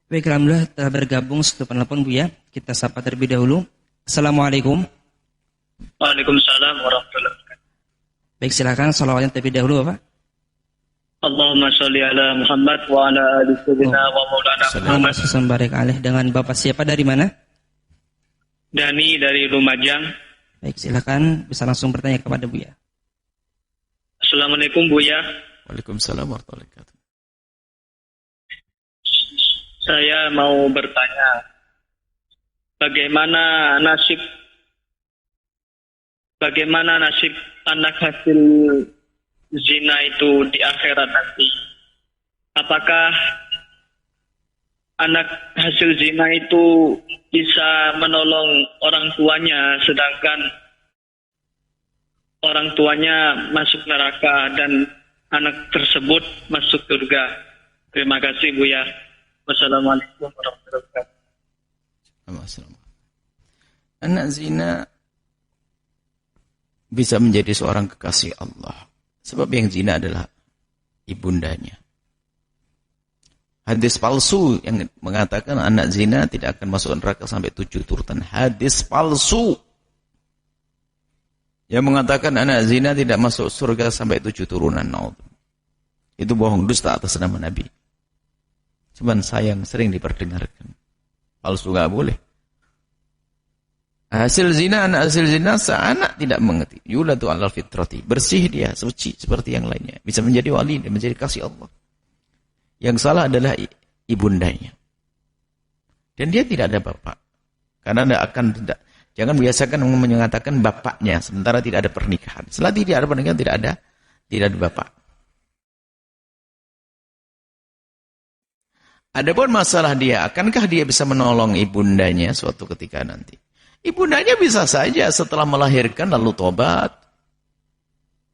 Baik, alhamdulillah telah bergabung satu penelpon Bu ya. Kita sapa terlebih dahulu. Assalamualaikum. Waalaikumsalam warahmatullahi wabarakatuh. Baik, silakan salawatnya terlebih dahulu Bapak. Allahumma sholli ala Muhammad wa ala ali sayyidina wa maulana Muhammad. Barik alih. Dengan Bapak siapa dari mana? Dani dari Lumajang. Baik, silakan bisa langsung bertanya kepada Bu ya. Assalamualaikum Bu ya. Waalaikumsalam warahmatullahi wabarakatuh. Saya mau bertanya, bagaimana nasib anak hasil zina itu di akhirat nanti? Apakah anak hasil zina itu bisa menolong orang tuanya, sedangkan orang tuanya masuk neraka dan anak tersebut masuk surga? Terima kasih Bu ya. Wassalamualaikum warahmatullahi wabarakatuh. Anak zina bisa menjadi seorang kekasih Allah. Sebab yang zina adalah ibundanya. Hadis palsu yang mengatakan anak zina tidak akan masuk neraka sampai 7 turutan. Hadis palsu yang mengatakan anak zina tidak masuk surga sampai 7 turunan. Itu bohong, dusta atas nama Nabi. Cuman sayang sering diperdengarkan. Palsu gak boleh. Hasil zina, anak hasil zina, seanak tidak mengerti. Yuladu alal fitrati. Bersih dia, suci seperti yang lainnya. Bisa menjadi wali dan menjadi kasih Allah. Yang salah adalah ibundanya. Dan dia tidak ada bapak. Karena tidak. Jangan biasakan mengatakan bapaknya, sementara tidak ada pernikahan. Setelah tidak ada pernikahan, tidak ada bapak. Adapun masalah dia, akankah dia bisa menolong ibundanya suatu ketika nanti? Ibundanya bisa saja setelah melahirkan lalu tobat,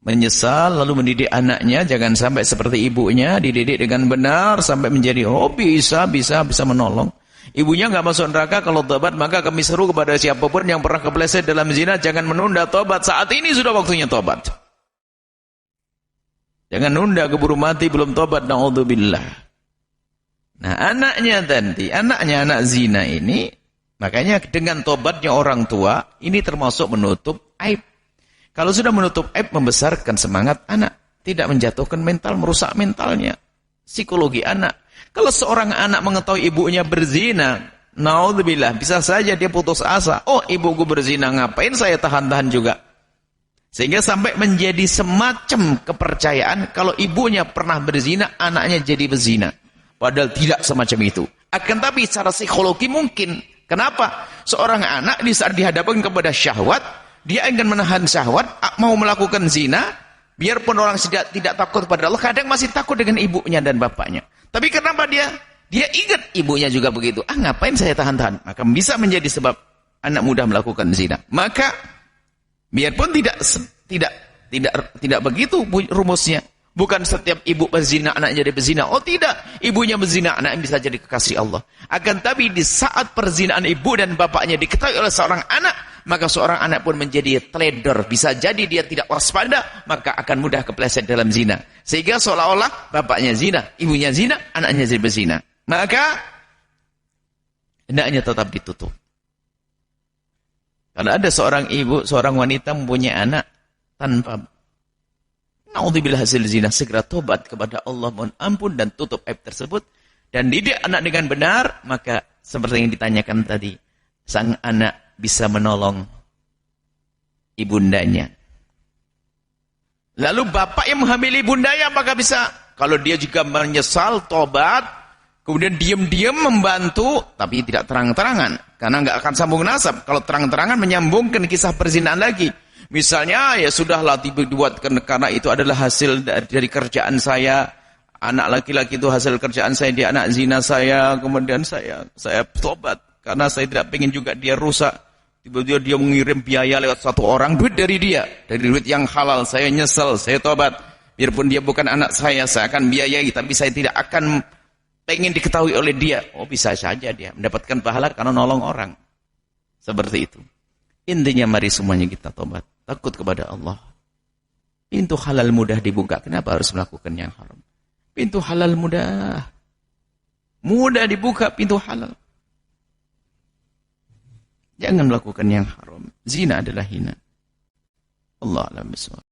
menyesal, lalu mendidik anaknya, jangan sampai seperti ibunya, dididik dengan benar sampai menjadi bisa menolong. Ibunya nggak masuk neraka kalau tobat, maka kami seru kepada siapapun yang pernah kepleset dalam zina, jangan menunda tobat. Saat ini sudah waktunya tobat. Jangan nunda keburu mati belum tobat. Na'udzubillah. Nah, anaknya anak zina ini, makanya dengan tobatnya orang tua, ini termasuk menutup aib. Kalau sudah menutup aib, membesarkan semangat anak. Tidak menjatuhkan mental, merusak mentalnya. Psikologi anak. Kalau seorang anak mengetahui ibunya berzina, naudzubillah, bisa saja dia putus asa. Oh, ibuku berzina, ngapain saya tahan-tahan juga? Sehingga sampai menjadi semacam kepercayaan, kalau ibunya pernah berzina, anaknya jadi berzina. Padahal tidak semacam itu. Akan tapi secara psikologi mungkin. Kenapa? Seorang anak di saat dihadapkan kepada syahwat, dia ingin menahan syahwat, mau melakukan zina, biarpun orang tidak takut kepada Allah, kadang masih takut dengan ibunya dan bapaknya. Tapi kenapa dia ingat ibunya juga begitu. Ngapain saya tahan-tahan? Maka bisa menjadi sebab anak mudah melakukan zina. Maka biarpun tidak begitu rumusnya. Bukan setiap ibu berzina, anak jadi berzina. Oh tidak, ibunya berzina, anak bisa jadi kekasih Allah. Akan tapi di saat perzinaan ibu dan bapaknya diketahui oleh seorang anak, maka seorang anak pun menjadi teledor. Bisa jadi dia tidak waspada, maka akan mudah kepleset dalam zina. Sehingga seolah-olah bapaknya zina, ibunya zina, anaknya jadi berzina. Maka hendaknya tetap ditutup. Kalau ada seorang ibu, seorang wanita mempunyai anak tanpa naudzubillah hasil zina, segera tobat kepada Allah, mohon ampun dan tutup aib tersebut dan didik anak dengan benar, maka seperti yang ditanyakan tadi, sang anak bisa menolong ibundanya. Lalu bapak yang menghamili ibundanya maka bisa, kalau dia juga menyesal, tobat, kemudian diam-diam membantu, tapi tidak terang-terangan, karena nggak akan sambung nasab. Kalau terang-terangan menyambungkan kisah perzinaan lagi. Misalnya, ya sudahlah dibuatkan karena itu adalah hasil dari kerjaan saya. Anak laki-laki itu hasil kerjaan saya, dia anak zina saya. Kemudian saya tobat karena saya tidak ingin juga dia rusak. Tiba-tiba dia mengirim biaya lewat satu orang, duit dari dia, dari duit yang halal. Saya nyesel, saya tobat. Biarpun dia bukan anak saya akan biayai, tapi saya tidak akan pengen diketahui oleh dia. Oh, bisa saja dia mendapatkan pahala karena nolong orang. Seperti itu. Intinya mari semuanya kita tobat. Takut kepada Allah. Pintu halal mudah dibuka. Kenapa harus melakukan yang haram? Pintu halal mudah. Mudah dibuka pintu halal. Jangan melakukan yang haram. Zina adalah hina. Allah a'lam bishawab.